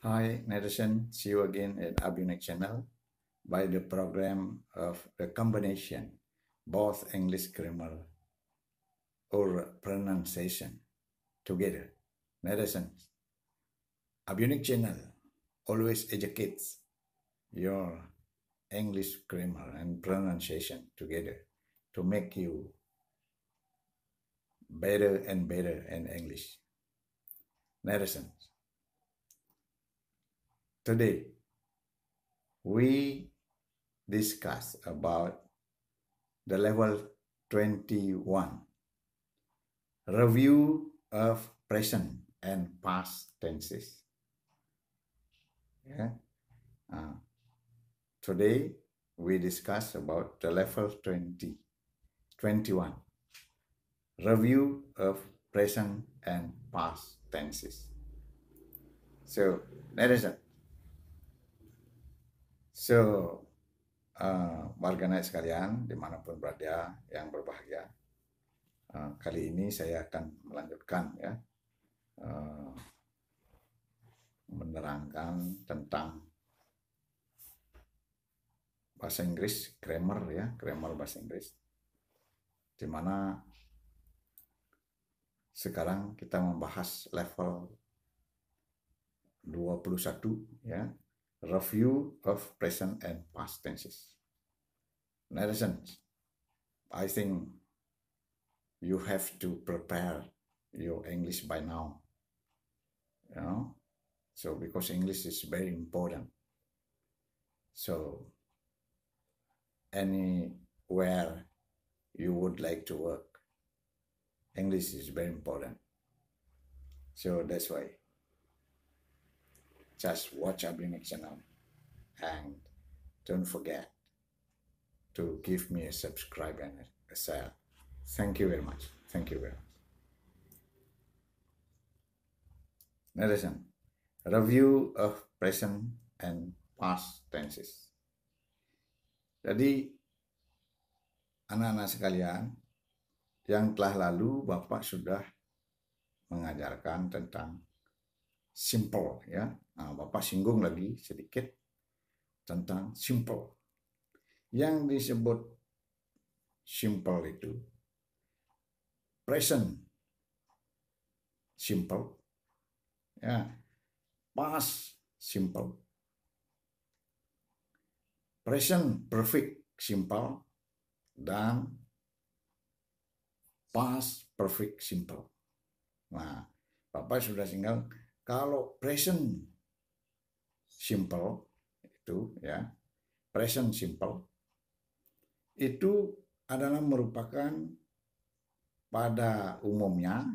Hi, Netizen. See you again at Abunic channel by the program of the combination, both English grammar or pronunciation together. Netizen, Abunic channel always educates your English grammar and pronunciation together to make you better and better in English. Netizen, today we discuss about the level 21 review of present and past tenses. Today we discuss about the level 21 review of present and past tenses. So, netizen. Warganet sekalian dimanapun berada yang berbahagia, kali ini saya akan melanjutkan menerangkan tentang bahasa Inggris, grammar bahasa Inggris, di mana sekarang kita membahas level 21 review of present and past tenses. Netizen, I think you have to prepare your English by now. So because English is very important. So anywhere you would like to work, English is very important. So that's why just watch Abunic channel and don't forget to give me a subscribe and a share. Thank you very much. Thank you very much. Netizen, review of present and past tenses. Jadi anak-anak sekalian, yang telah lalu Bapak sudah mengajarkan tentang simple ya. Nah, Bapak singgung lagi sedikit tentang simple. Yang disebut simple itu present simple, past simple, present perfect simple, dan past perfect simple. Nah, Bapak sudah singgung kalau present simple itu present simple itu adalah merupakan pada umumnya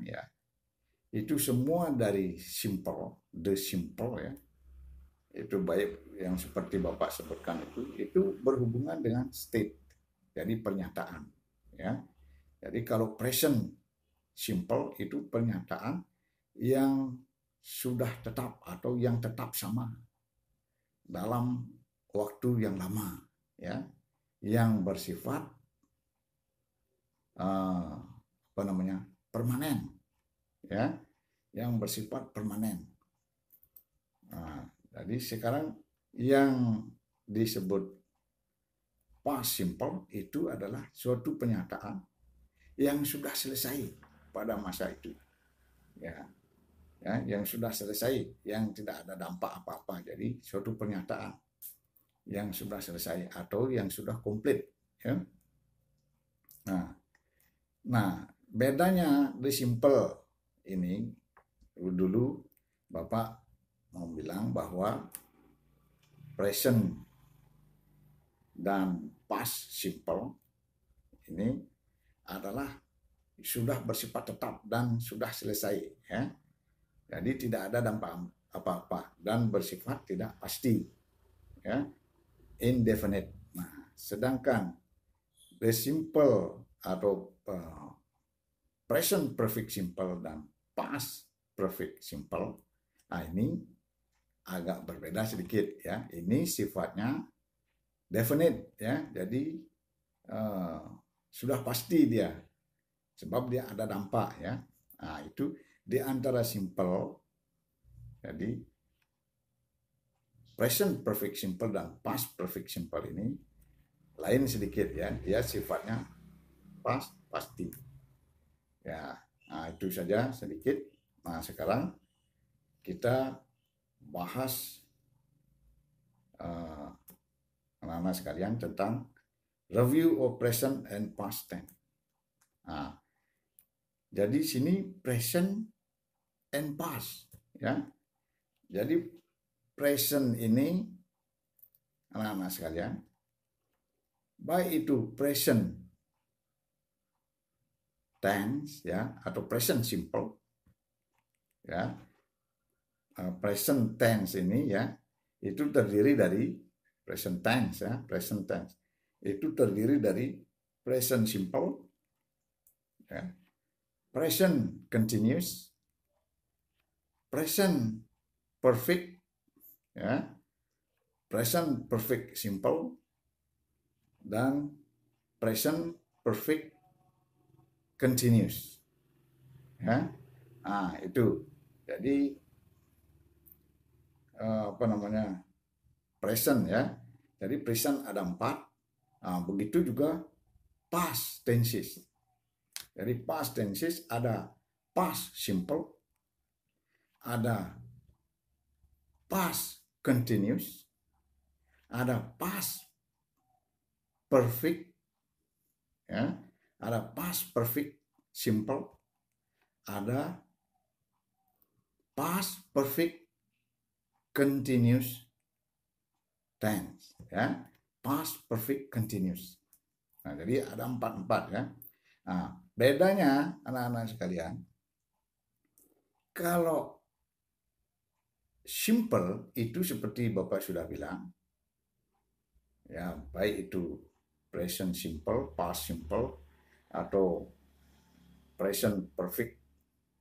itu semua dari simple, the simple itu baik yang seperti Bapak sebutkan itu berhubungan dengan state, jadi pernyataan Jadi kalau present simple itu pernyataan yang sudah tetap atau yang tetap sama dalam waktu yang lama yang bersifat permanen yang bersifat permanen. Nah, jadi sekarang yang disebut past simple itu adalah suatu pernyataan yang sudah selesai pada masa itu yang sudah selesai, yang tidak ada dampak apa-apa. Jadi suatu pernyataan yang sudah selesai atau yang sudah komplit Nah, bedanya the simple ini, dulu Bapak mau bilang bahwa present dan past simple ini adalah sudah bersifat tetap dan sudah selesai Jadi tidak ada dampak apa-apa dan bersifat tidak pasti indefinite. Nah, sedangkan the simple atau present perfect simple dan past perfect simple, ini agak berbeda sedikit Ini sifatnya definite jadi sudah pasti dia sebab dia ada dampak Nah, itu di antara simple, jadi present perfect simple dan past perfect simple ini lain sedikit ya. Dia sifatnya pasti. Ya, nah itu saja sedikit. Nah, sekarang kita bahas anak-anak sekalian tentang review of present and past tense. Nah, jadi sini present and past ya. Jadi present ini anak-anak sekalian, baik itu present tense ya atau present simple ya. Present tense ini ya itu terdiri dari present tense ya. Present tense itu terdiri dari present simple ya, present continuous, present perfect ya, present perfect simple, dan present perfect continuous ya. Nah, itu jadi apa namanya present ya. Jadi present ada 4. Nah, begitu juga past tenses. Jadi past tenses ada past simple, ada past continuous, ada past perfect ya, ada past perfect simple, ada past perfect continuous tense ya, past perfect continuous. Nah, jadi ada 4 ya. Nah, bedanya anak-anak sekalian, kalau simple itu seperti Bapak sudah bilang, ya baik itu present simple, past simple, atau present perfect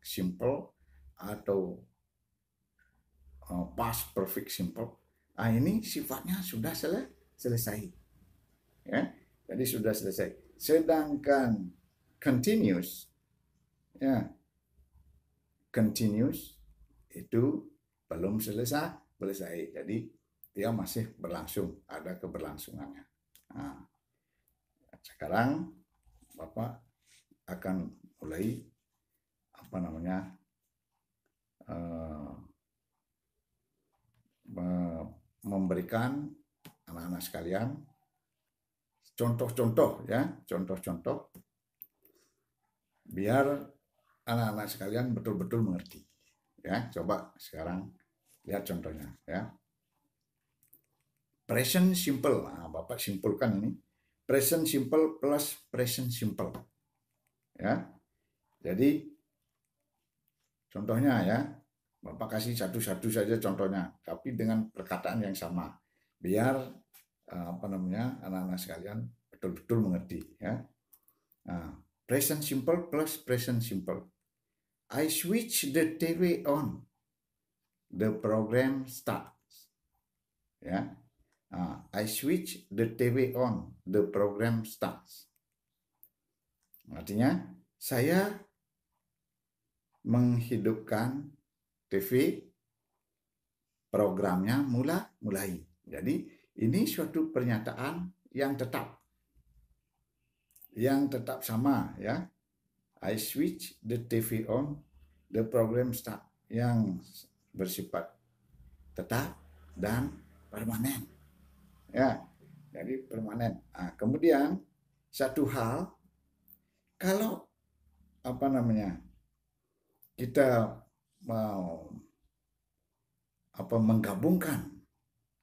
simple, atau past perfect simple. Nah, ini sifatnya sudah selesai. Ya, jadi sudah selesai. Sedangkan continuous, ya, continuous itu belum selesai. Jadi dia masih berlangsung, ada keberlangsungannya. Nah, sekarang Bapak akan mulai apa namanya memberikan anak-anak sekalian contoh-contoh ya, contoh-contoh biar anak-anak sekalian betul-betul mengerti. Ya, coba sekarang lihat contohnya ya. Present simple. Nah, Bapak simpulkan ini. Present simple plus present simple. Ya. Jadi contohnya ya, Bapak kasih satu-satu saja contohnya, tapi dengan perkataan yang sama. Biar apa namanya anak-anak sekalian betul-betul mengerti ya. Nah, present simple plus present simple. I switch the TV on. The program starts. Ya. I switch the TV on. The program starts. Artinya saya menghidupkan TV, programnya mulai. Jadi ini suatu pernyataan yang tetap sama ya. I switch the TV on, the program start, yang bersifat tetap dan permanen ya. Jadi permanen. Nah, kemudian satu hal, kalau apa namanya kita mau menggabungkan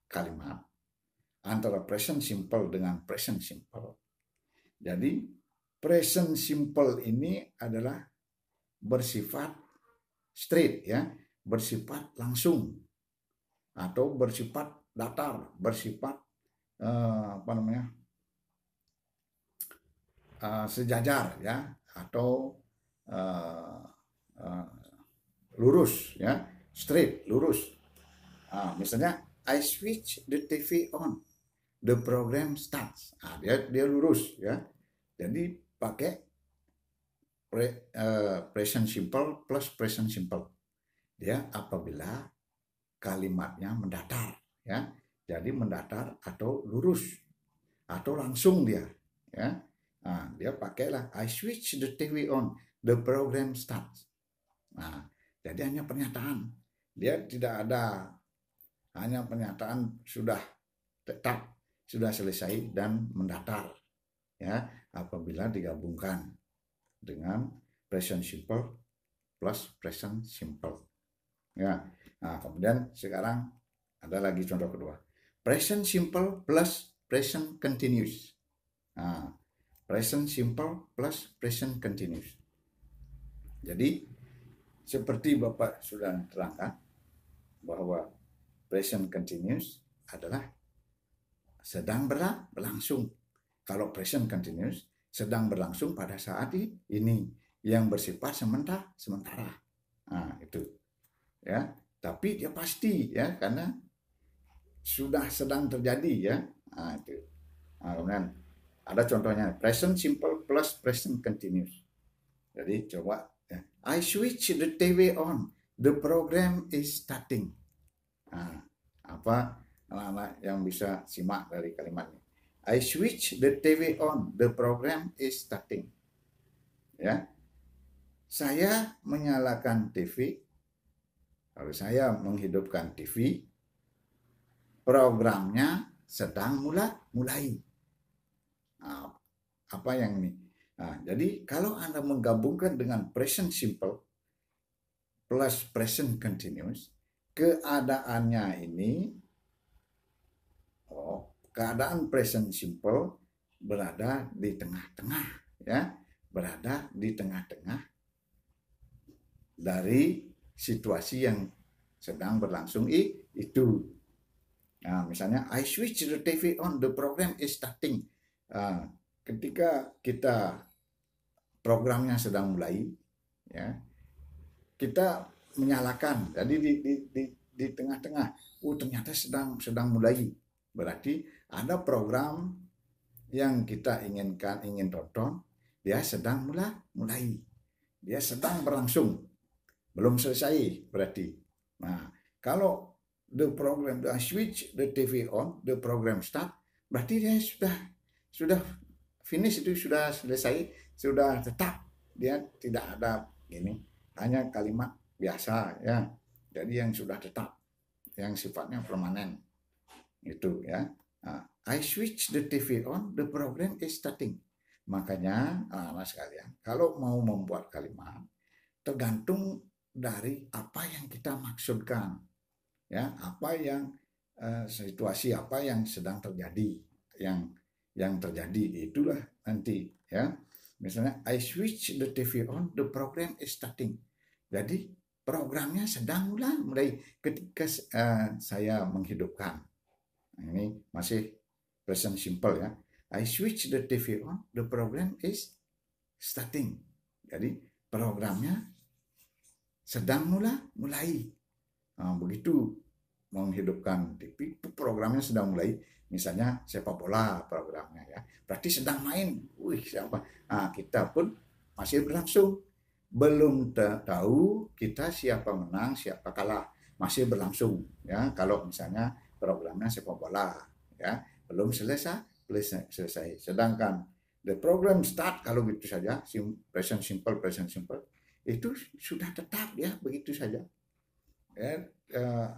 kalimat antara present simple dengan present simple. Jadi present simple ini adalah bersifat straight ya, bersifat langsung atau bersifat datar, bersifat sejajar ya, atau lurus ya, straight, lurus. Misalnya I switch the TV on, the program starts. Dia lurus ya. Jadi pakai present simple plus present simple. Dia apabila kalimatnya mendatar ya. Jadi mendatar atau lurus atau langsung dia, ya. Nah, dia pakailah I switch the TV on, the program starts. Nah, jadi hanya pernyataan. Dia tidak ada, hanya pernyataan sudah tetap, sudah selesai dan mendatar, ya, apabila digabungkan dengan present simple plus present simple, ya. Nah, kemudian sekarang ada lagi contoh kedua, present simple plus present continuous. Nah, present simple plus present continuous. Jadi seperti Bapak sudah terangkan bahwa present continuous adalah sedang berlangsung. Kalau present continuous sedang berlangsung pada saat ini yang bersifat sementara. Nah, itu. Ya, tapi dia pasti, ya, karena sudah sedang terjadi, ya. Nah, itu. Nah, kemudian ada contohnya present simple plus present continuous. Jadi coba, ya. I switch the TV on, the program is starting. Nah, apa anak-anak yang bisa simak dari kalimat ini? I switch the TV on, the program is starting. Ya, saya menyalakan TV. Kalau saya menghidupkan TV, programnya sedang mulai. Nah, apa yang ini? Nah, jadi kalau Anda menggabungkan dengan present simple plus present continuous, keadaannya ini, keadaan present simple berada di tengah-tengah, ya, berada di tengah-tengah dari situasi yang sedang berlangsung itu. Nah, misalnya I switch the TV on, the program is starting. Ketika kita programnya sedang mulai, ya, kita menyalakan. Jadi di tengah-tengah, ternyata sedang mulai. Berarti ada program yang kita ingin tonton, dia sedang mulai. Dia sedang berlangsung. Belum selesai berarti. Nah, kalau the program, the switch the TV on, the program start, berarti dia sudah finish, itu sudah selesai, sudah tetap. Dia tidak ada gini, hanya kalimat biasa, ya. Jadi yang sudah tetap, yang sifatnya permanen. Itu, ya. Nah, I switch the TV on, the program is starting. Makanya, anak-anak sekalian, kalau mau membuat kalimat, tergantung dari apa yang kita maksudkan, ya, apa yang situasi apa yang sedang terjadi, yang terjadi itulah nanti, ya. Misalnya I switch the TV on, the program is starting. Jadi programnya sedang mulai ketika saya menghidupkan. Ini masih present simple, ya. I switch the TV on, the program is starting. Jadi programnya sedang mulai. Nah, begitu menghidupkan TV, programnya sedang mulai. Misalnya sepak bola programnya, ya. Berarti sedang main. Siapa? Nah, kita pun masih berlangsung. Belum tahu kita siapa menang, siapa kalah. Masih berlangsung, ya. Kalau misalnya programnya sepak bola, ya, belum selesai. Sedangkan the program start, kalau gitu saja, present simple itu sudah tetap, ya, begitu saja, ya.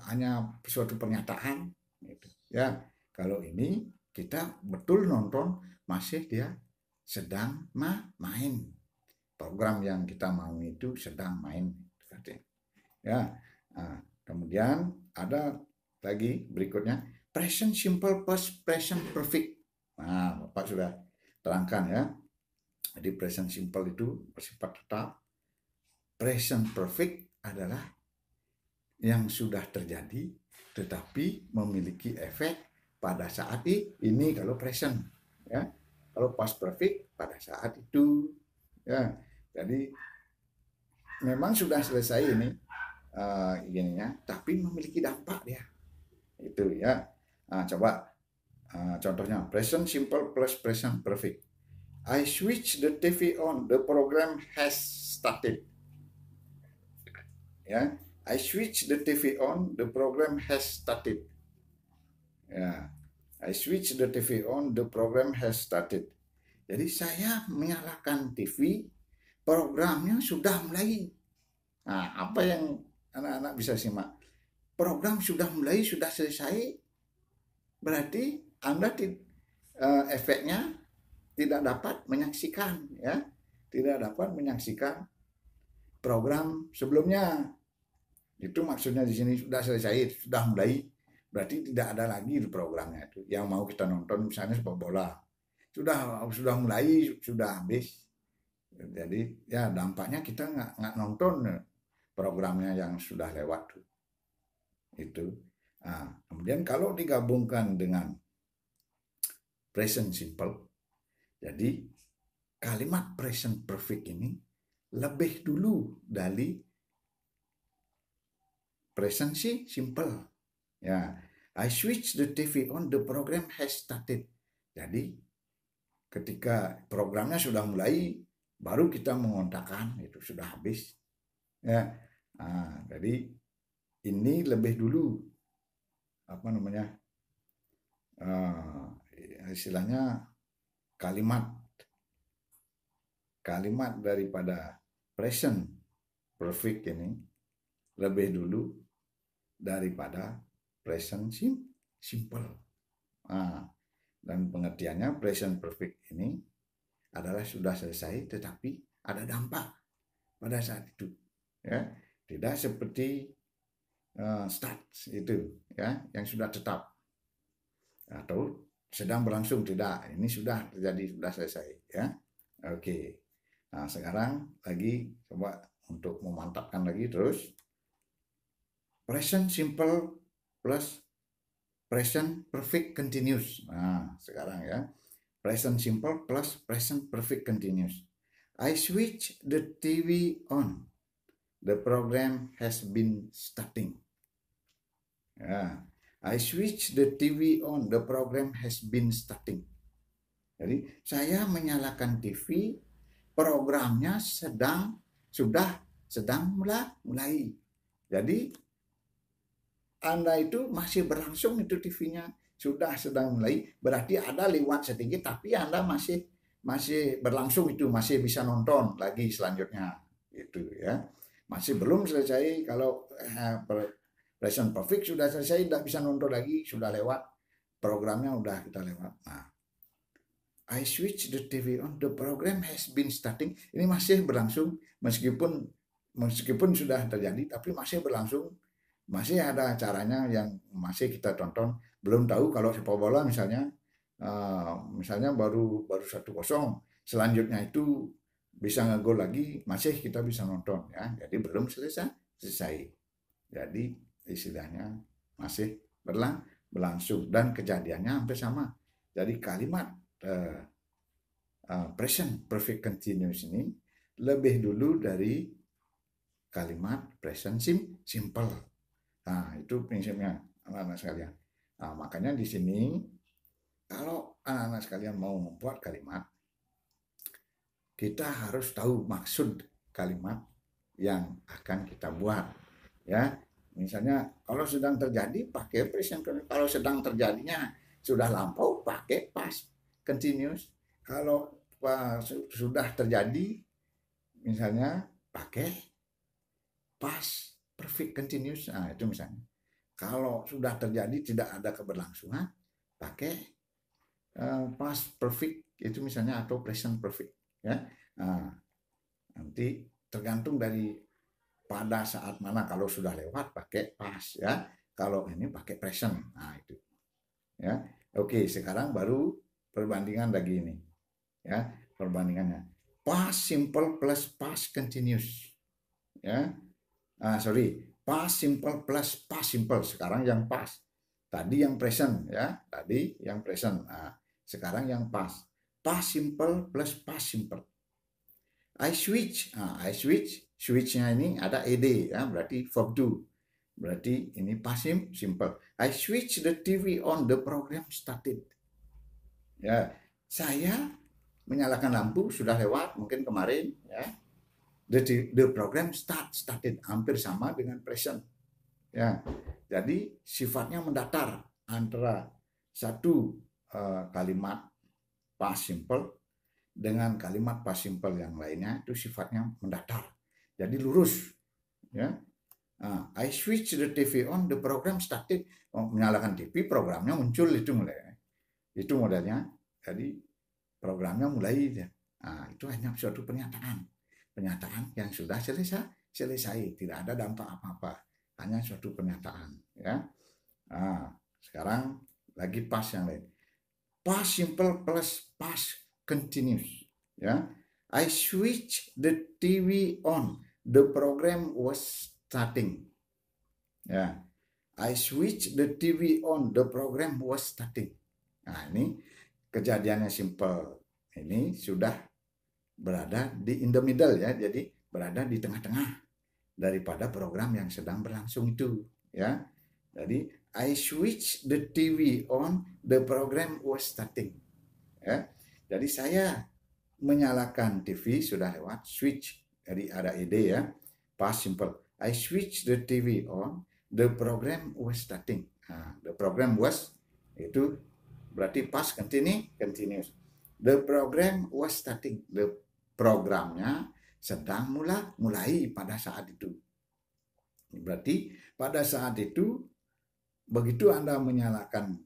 Hanya suatu pernyataan, gitu, ya. Kalau ini kita betul nonton, masih dia sedang main, program yang kita mau itu sedang main, ya. Nah, kemudian ada lagi berikutnya present simple plus present perfect. Nah, Bapak sudah terangkan, ya. Jadi present simple itu bersifat tetap. Present perfect adalah yang sudah terjadi tetapi memiliki efek pada saat ini kalau present, ya. Kalau past perfect pada saat itu, ya. Jadi memang sudah selesai ini ininya, tapi memiliki dampak dia. Itu, ya. Nah, coba contohnya present simple plus present perfect. I switch the TV on, the program has started. Ya, I switch the TV on, the program has started. Ya, I switch the TV on, the program has started. Jadi saya menyalakan TV, programnya sudah mulai. Nah, apa yang anak-anak bisa simak? Program sudah mulai, sudah selesai, berarti Anda efeknya tidak dapat menyaksikan, ya, tidak dapat menyaksikan program sebelumnya. Itu maksudnya di sini sudah selesai, sudah mulai, berarti tidak ada lagi programnya itu yang mau kita nonton, misalnya sepak bola. Sudah mulai, sudah habis. Jadi ya dampaknya kita nggak nonton programnya yang sudah lewat itu. Nah, kemudian kalau digabungkan dengan present simple, jadi kalimat present perfect ini lebih dulu dari present simple. Ya, I switch the TV on, the program has started. Jadi ketika programnya sudah mulai, baru kita mengontakkan itu sudah habis. Ya, nah, jadi ini lebih dulu apa namanya istilahnya kalimat daripada present perfect ini lebih dulu daripada present simple. Nah, dan pengertiannya present perfect ini adalah sudah selesai tetapi ada dampak pada saat itu, ya, tidak seperti start itu, ya, yang sudah tetap atau sedang berlangsung, tidak, ini sudah terjadi, sudah selesai, ya. Oke, nah sekarang lagi coba untuk memantapkan lagi terus present simple plus present perfect continuous. Nah sekarang ya, present simple plus present perfect continuous. I switch the TV on. The program has been starting. Ya, I switch the TV on. The program has been starting. Jadi saya menyalakan TV, programnya sedang mulai. Jadi Anda itu masih berlangsung itu TV-nya, sedang mulai, berarti ada lewat sedikit tapi Anda masih berlangsung itu, masih bisa nonton lagi selanjutnya itu, ya. Masih belum selesai. Kalau present perfect sudah selesai, tidak bisa nonton lagi, sudah lewat programnya, udah kita lewat. Nah, I switch the TV on, the program has been starting. Ini masih berlangsung, meskipun sudah terjadi, tapi masih berlangsung, masih ada acaranya yang masih kita tonton. Belum tahu kalau sepak bola misalnya baru 1-0, selanjutnya itu bisa ngegol lagi, masih kita bisa nonton, ya. Jadi belum selesai. Jadi istilahnya masih berlangsung dan kejadiannya hampir sama. Jadi kalimat present perfect continuous ini lebih dulu dari kalimat present simple. Nah, itu prinsipnya anak-anak sekalian. Nah, makanya di sini kalau anak-anak sekalian mau membuat kalimat, kita harus tahu maksud kalimat yang akan kita buat, ya. Misalnya kalau sedang terjadi pakai present, kalau sedang terjadinya sudah lampau pakai past continuous. Kalau sudah terjadi misalnya pakai past perfect continuous. Nah, itu misalnya. Kalau sudah terjadi tidak ada keberlangsungan pakai past perfect itu misalnya, atau present perfect, ya. Nah, nanti tergantung dari pada saat mana. Kalau sudah lewat pakai past, ya. Kalau ini pakai present. Nah, itu. Ya. Oke, sekarang baru perbandingan lagi ini. Ya, perbandingannya. Past simple plus past continuous. Ya. Past simple plus past simple. Sekarang yang past. Tadi yang present, ya. Tadi yang present. Nah, sekarang yang past. Past simple plus past simple. I switch. I switch. Switch-nya ini ada ed, ya, berarti verb to. Berarti ini past simple. I switch the TV on, the program started. Ya, saya menyalakan lampu, sudah lewat mungkin kemarin, ya. The program started, hampir sama dengan present. Ya. Jadi sifatnya mendatar antara satu kalimat past simple dengan kalimat past simple yang lainnya itu sifatnya mendatar. Jadi lurus, ya. I switch the TV on, the program started. Menyalakan TV, programnya muncul itu mulai. Itu modelnya. Jadi programnya mulai. Itu hanya suatu pernyataan yang sudah selesai, tidak ada dampak apa-apa, hanya suatu pernyataan, ya. Sekarang lagi past yang lain, past simple plus past continuous, ya. I switch the TV on, the program was starting, ya. I switch the TV on, the program was starting. Nah, ini kejadiannya simple, ini sudah berada di in the middle, ya. Jadi berada di tengah-tengah daripada program yang sedang berlangsung itu, ya. Jadi I switch the TV on, the program was starting, ya. Jadi saya menyalakan TV, sudah lewat switch, jadi ada ed, ya, past simple. I switch the TV on, the program was starting. The program was itu berarti past continuous. The program was starting. The programnya sedang mulai pada saat itu. Berarti pada saat itu, begitu Anda menyalakan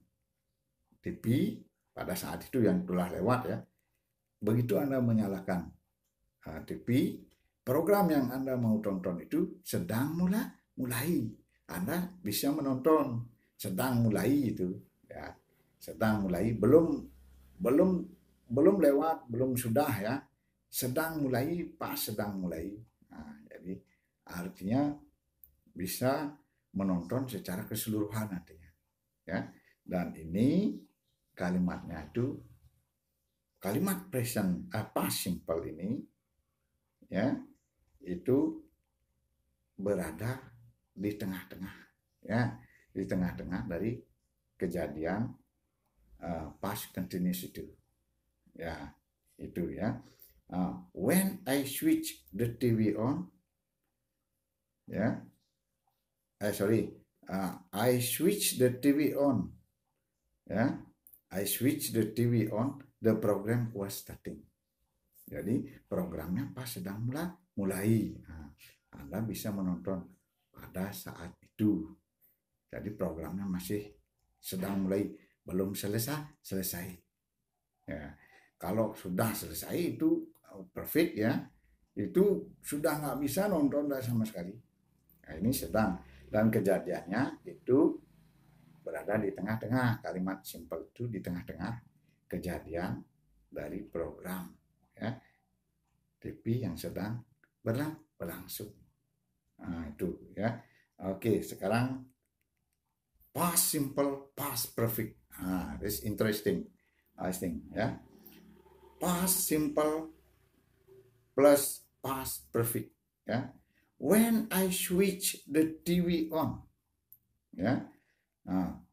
TV, pada saat itu yang telah lewat, ya. Begitu Anda menyalakan TV, program yang Anda mau tonton itu sedang mulai. Anda bisa menonton, sedang mulai itu, ya. Sedang mulai, belum lewat, belum sudah, ya. Sedang mulai, pas sedang mulai. Jadi artinya bisa menonton secara keseluruhan nantinya, ya. Dan ini kalimatnya itu kalimat present past simple ini, ya, itu berada di tengah-tengah, ya, di tengah-tengah dari kejadian past continuous itu, ya, itu, ya. When I switch the TV on, ya, I switch the TV on, ya, I switch the TV on, the program was starting. Jadi programnya pas sedang mulai. Anda bisa menonton pada saat itu. Jadi programnya masih sedang mulai, belum selesai. Ya. Kalau sudah selesai itu perfect, ya. Itu sudah nggak bisa nonton sama sekali. Nah, ini sedang, dan kejadiannya itu berada di tengah-tengah, kalimat simple itu di tengah-tengah kejadian dari program, ya, TV yang sedang berlangsung. Itu, ya. Oke, sekarang past simple, past perfect. This interesting, I think, ya. Past simple plus past perfect, ya. When I switch the TV on, ya.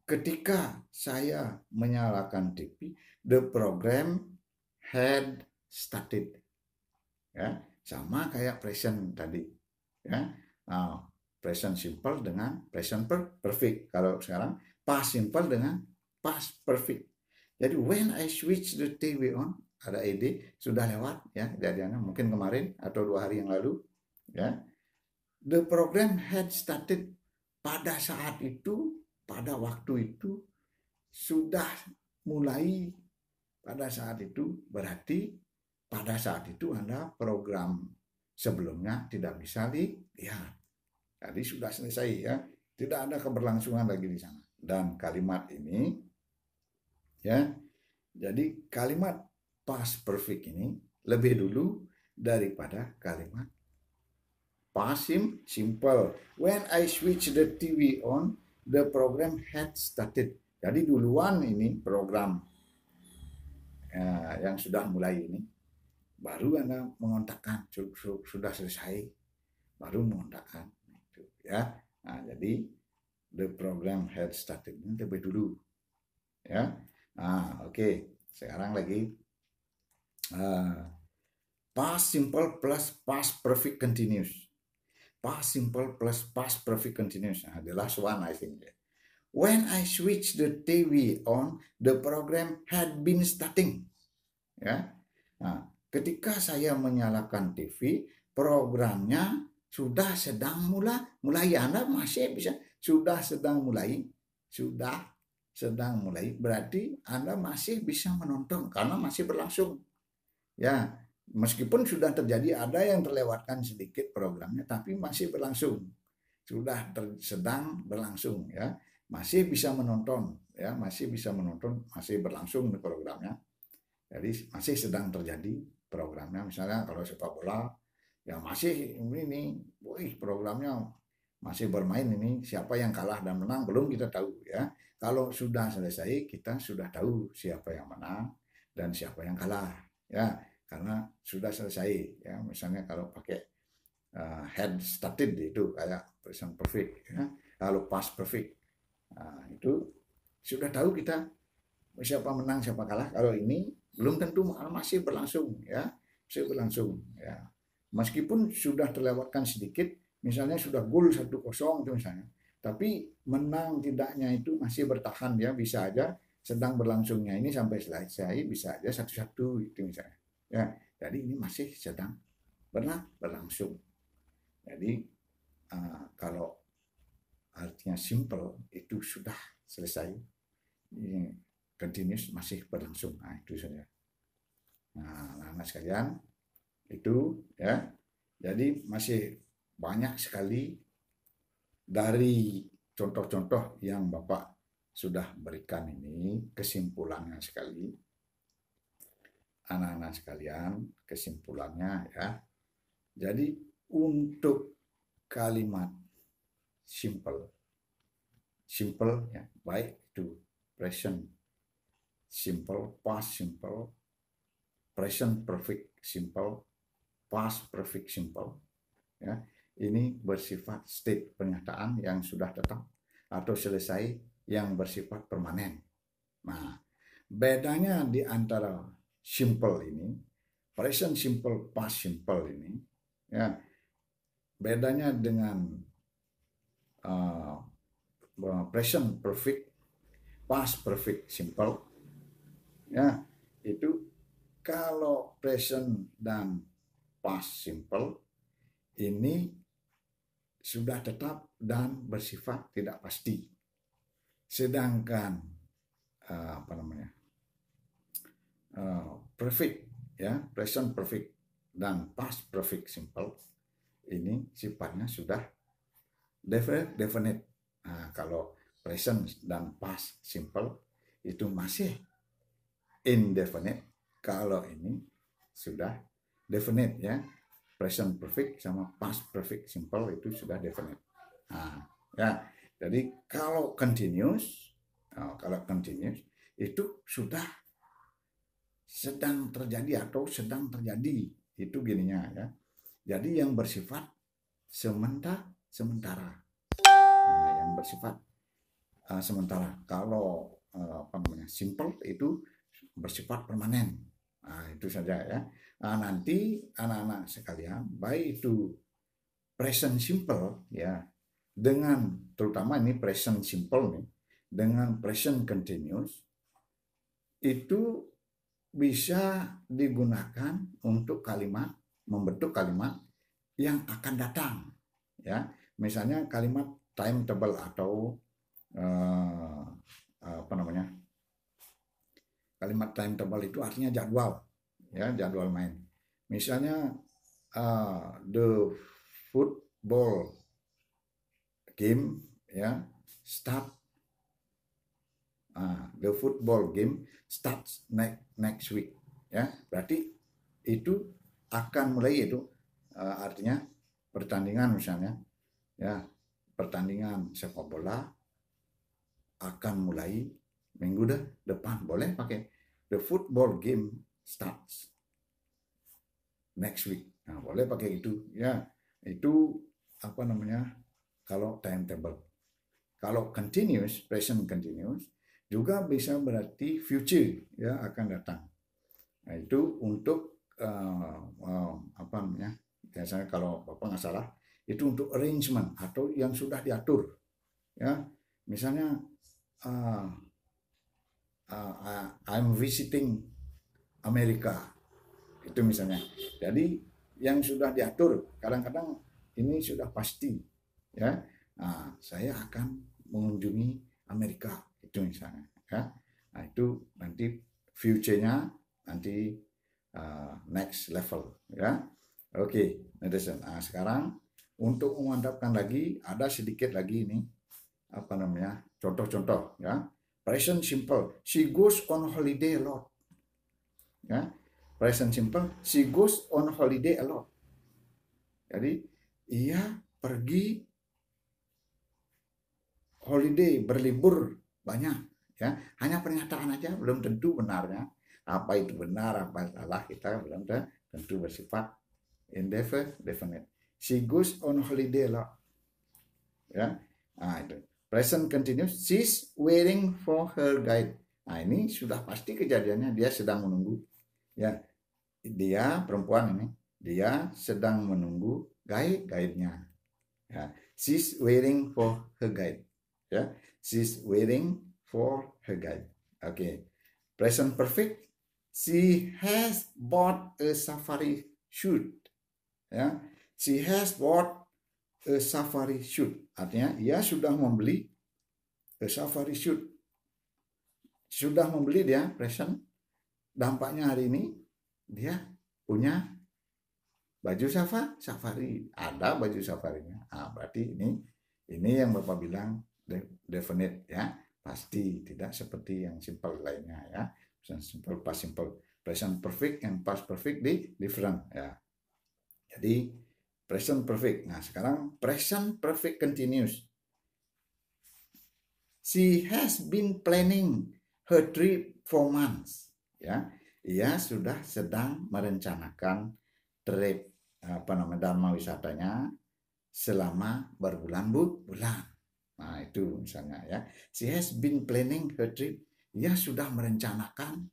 Ketika saya menyalakan TV, the program had started, ya. Sama kayak present tadi, ya. Present simple dengan present perfect. Kalau sekarang past simple dengan past perfect. Jadi when I switch the TV on, ada ed, sudah lewat, ya, kejadiannya mungkin kemarin atau 2 hari yang lalu, ya. The program had started, pada saat itu, pada waktu itu sudah mulai. Pada saat itu berarti pada saat itu Anda program sebelumnya tidak bisa dilihat. Jadi sudah selesai, ya. Tidak ada keberlangsungan lagi di sana. Dan kalimat ini, ya, jadi kalimat past perfect ini lebih dulu daripada kalimat past simple. When I switch the TV on, the program had started. Jadi duluan ini program yang sudah mulai ini, baru Anda mengontakkan sudah selesai, baru mengontakkan itu, ya. Jadi the program had started ini lebih dulu, ya. Oke. Sekarang lagi past simple plus past perfect continuous. Past simple plus past perfect continuous. The last one, I think. when I switch the TV on, the program had been starting. Ya, nah, ketika saya menyalakan TV, programnya sudah sedang mulai. Anda masih bisa sudah sedang mulai, berarti Anda masih bisa menonton karena masih berlangsung. Ya, meskipun sudah terjadi ada yang terlewatkan sedikit programnya, tapi masih berlangsung, sedang berlangsung ya, masih bisa menonton ya, masih berlangsung programnya. Jadi masih sedang terjadi programnya. Misalnya kalau sepak bola ya masih ini, programnya masih bermain ini, siapa yang kalah dan menang belum kita tahu ya. Kalau sudah selesai kita sudah tahu siapa yang menang dan siapa yang kalah ya, karena sudah selesai ya. Misalnya kalau pakai head started itu kayak present perfect ya. Kalau past perfect, nah, itu sudah tahu kita siapa menang siapa kalah. Kalau ini belum tentu, masih berlangsung ya, meskipun sudah terlewatkan sedikit, misalnya sudah gol 1-0 itu misalnya, tapi menang tidaknya itu masih bertahan ya, bisa aja sedang berlangsungnya ini sampai selesai bisa aja 1-1 itu misalnya ya. Jadi ini masih sedang berlangsung. Jadi kalau artinya simple itu sudah selesai, continuous masih berlangsung. Nah, itu saja. Nah, anak-anak sekalian, itu ya. Jadi masih banyak sekali dari contoh-contoh yang Bapak sudah berikan ini, kesimpulannya sekali. Anak-anak sekalian, kesimpulannya ya. Jadi untuk kalimat simple ya, baik itu present simple, past simple, present perfect simple, past perfect simple ya, ini bersifat state, pernyataan yang sudah tetap atau selesai yang bersifat permanen. Nah, bedanya di antara simple ini, present simple, past simple ini ya, bedanya dengan present perfect, past perfect simple ya, itu kalau present dan past simple ini sudah tetap dan bersifat tidak pasti. Sedangkan perfect ya, present perfect dan past perfect simple ini sifatnya sudah definite. Nah, kalau present dan past simple itu masih indefinite, kalau ini sudah definite ya. Present perfect sama past perfect simple itu sudah definite. Nah, ya. Jadi kalau continuous itu sudah sedang terjadi atau sedang terjadi, itu gininya ya. Jadi yang bersifat sementara. Nah, yang bersifat sementara. Kalau simple itu bersifat permanen. Nah, itu saja ya. Nah, nanti anak-anak sekalian, baik itu present simple ya, dengan terutama ini present simple nih, dengan present continuous itu bisa digunakan untuk membentuk kalimat yang akan datang ya. Misalnya kalimat timetable atau kalimat timetable itu artinya jadwal ya, jadwal main. Misalnya the football game ya the football game starts next week ya. Berarti itu akan mulai, itu artinya pertandingan misalnya ya, pertandingan sepak bola akan mulai minggu depan. Boleh pakai the football game starts next week. Nah, boleh pakai itu ya. Itu kalau timetable. Kalau continuous, present continuous juga bisa berarti future ya, akan datang. Nah, itu untuk biasanya kalau Bapak nggak salah itu untuk arrangement atau yang sudah diatur ya. Misalnya uh, I'm visiting Amerika, itu misalnya. Jadi yang sudah diatur, kadang-kadang ini sudah pasti, ya. Nah, saya akan mengunjungi Amerika, itu misalnya, ya. Nah, itu nanti future-nya nanti next level, ya. Oke, netizen. Nah, sekarang untuk memantapkan lagi, ada sedikit lagi ini, apa namanya, contoh-contoh, ya. Present simple, she goes on holiday a lot, ya. Present simple, she goes on holiday a lot. Jadi ia pergi holiday, berlibur banyak, ya. Hanya pernyataan aja, belum tentu benarnya. Apa itu benar, apa salah, kita belum tentu bersifat indefinite. She goes on holiday a lot, ya. Nah, itu present continuous, she's waiting for her guide. Nah, ini sudah pasti kejadiannya, dia sedang menunggu, ya. Dia perempuan ini, dia sedang menunggu guide-nya, ya. She's waiting for her guide, ya. She's waiting for her guide. Oke. Present perfect, she has bought a safari suit, ya. She has bought a safari suit, artinya ia sudah membeli a safari suit, sudah membeli, dia present. Dampaknya hari ini dia punya baju safari, ada baju safarinya. Nah, berarti ini yang Bapak bilang definite, ya, pasti, tidak seperti yang simple lainnya, ya. Simple, past simple, present perfect and past perfect different, ya. Jadi present perfect. Nah, sekarang present perfect continuous. She has been planning her trip for months, ya. Ia sudah sedang merencanakan trip, apa namanya, dharma wisatanya selama berbulan-bulan. Nah, itu misalnya, ya. She has been planning her trip. Ia sudah merencanakan,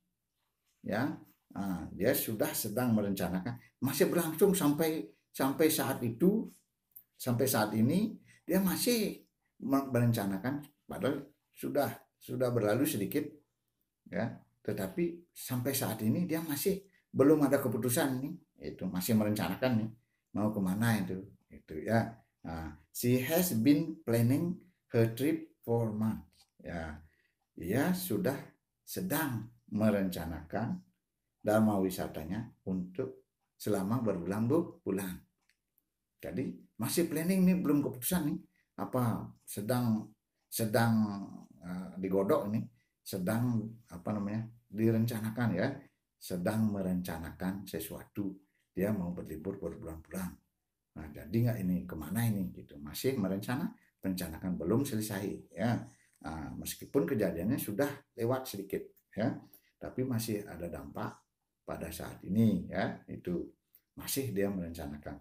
ya. Nah, dia sudah sedang merencanakan, masih berlangsung sampai saat itu, sampai saat ini dia masih merencanakan, padahal sudah berlalu sedikit, ya. Tetapi sampai saat ini dia masih belum ada keputusan nih, itu masih merencanakan nih mau kemana itu, ya. Nah, she has been planning her trip for months, ya. Ia sudah sedang merencanakan dharma wisatanya untuk selama berbulan-bulan. Jadi masih planning nih, belum keputusan nih, apa sedang digodok ini, sedang, apa namanya, direncanakan, ya, sedang merencanakan sesuatu, dia mau berlibur berbulan-bulan. Nah, jadi nggak ini kemana ini, gitu, masih merencanakan, belum selesai, ya. Nah, meskipun kejadiannya sudah lewat sedikit, ya, tapi masih ada dampak pada saat ini, ya, itu masih dia merencanakan.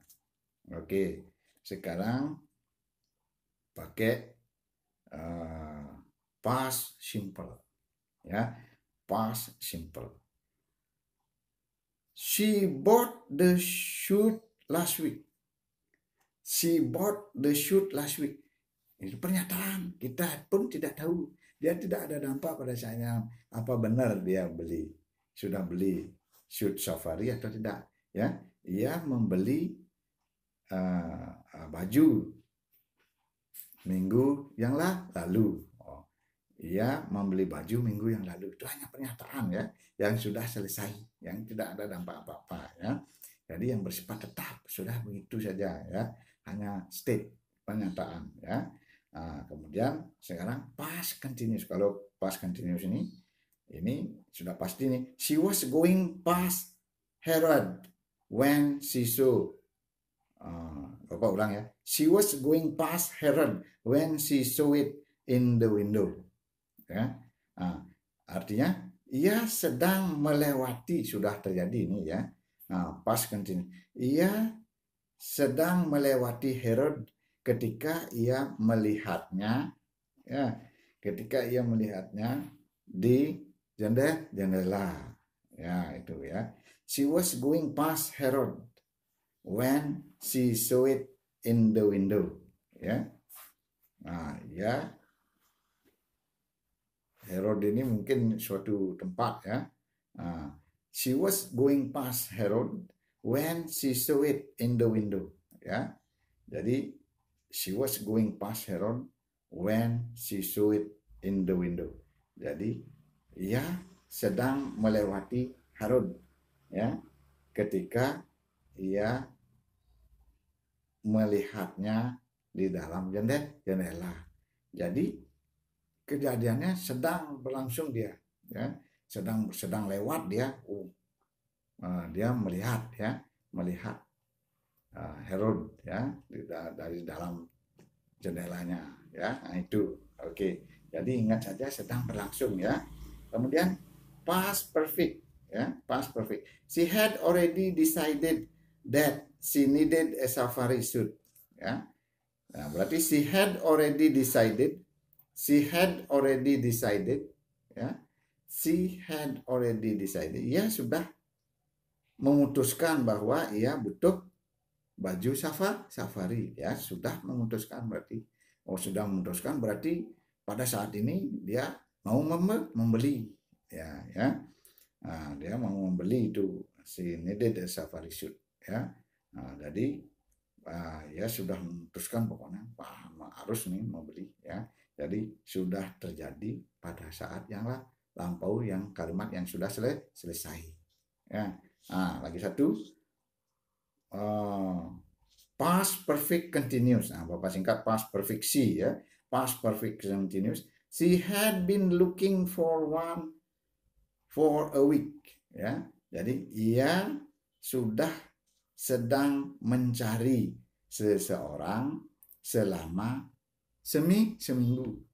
Oke, sekarang pakai past simple, ya. Past simple. She bought the suit last week. She bought the suit last week. Itu pernyataan, kita pun tidak tahu, dia tidak ada dampak pada saya apa benar dia sudah beli suit safari atau tidak, ya. Ia membeli baju minggu yang lalu. Ia membeli baju minggu yang lalu. Itu hanya pernyataan, ya, yang sudah selesai, yang tidak ada dampak apa-apa, ya. Jadi yang bersifat tetap sudah begitu saja, ya, hanya state, pernyataan, ya. Nah, kemudian sekarang past continuous. Kalau past continuous ini sudah pasti nih. She was going past Herod when she saw. Bapak ulang, ya. She was going past Herod when she saw it in the window, ya. Nah, artinya ia sedang melewati, sudah terjadi ini, ya. Nah, past continuous. Ia sedang melewati Herod ketika ia melihatnya, ya, ketika ia melihatnya di jendela, ya, itu, ya. She was going past Herod when she saw it in the window, ya. Nah, ya, Herod ini mungkin suatu tempat ya. She was going past Herod when she saw it in the window ya. Jadi she was going past Herod when she saw it in the window. Jadi ia sedang melewati Herod ya ketika ia melihatnya di dalam jendela. Jadi kejadiannya sedang berlangsung dia, ya, sedang lewat dia, dia melihat Herod ya dari dalam jendelanya ya. Nah, itu oke. Jadi ingat saja sedang berlangsung ya. Kemudian past perfect ya, past perfect. She had already decided that she needed a safari suit ya. Nah, berarti she had already decided ya. She had already decided. Ia sudah memutuskan bahwa ia butuh baju safari ya, sudah memutuskan berarti pada saat ini dia mau membeli ya. Nah, dia mau membeli itu, si needed a safari suit ya. Nah, jadi ya sudah memutuskan pokoknya harus nih membeli ya. Jadi sudah terjadi pada saat yang lampau, yang kalimat yang sudah selesai ya. Nah, lagi satu, past perfect continuous. Nah, Bapak singkat past perfect C ya. Past perfect continuous. She had been looking for one for a week ya. Jadi ia sudah sedang mencari seseorang selama seminggu.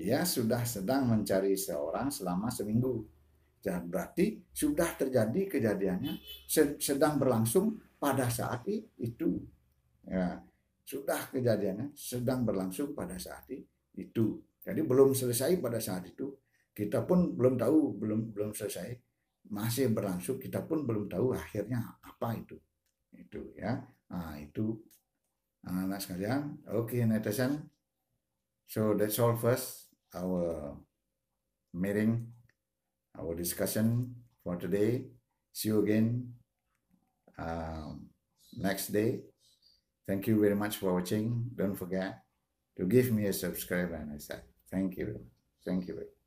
Ia sudah sedang mencari seseorang selama seminggu. Dan berarti sudah terjadi kejadiannya, sedang berlangsung pada saat itu. Ya, sudah kejadiannya sedang berlangsung pada saat itu. Jadi belum selesai pada saat itu. Kita pun belum tahu, belum selesai, masih berlangsung. Kita pun belum tahu akhirnya apa itu ya. Nah, itu anak-anak sekalian. Oke, netizen. So that's all first our meeting, our discussion for today. See you again next day. Thank you very much for watching. Don't forget to give me a subscribe and a like. Thank you. Thank you.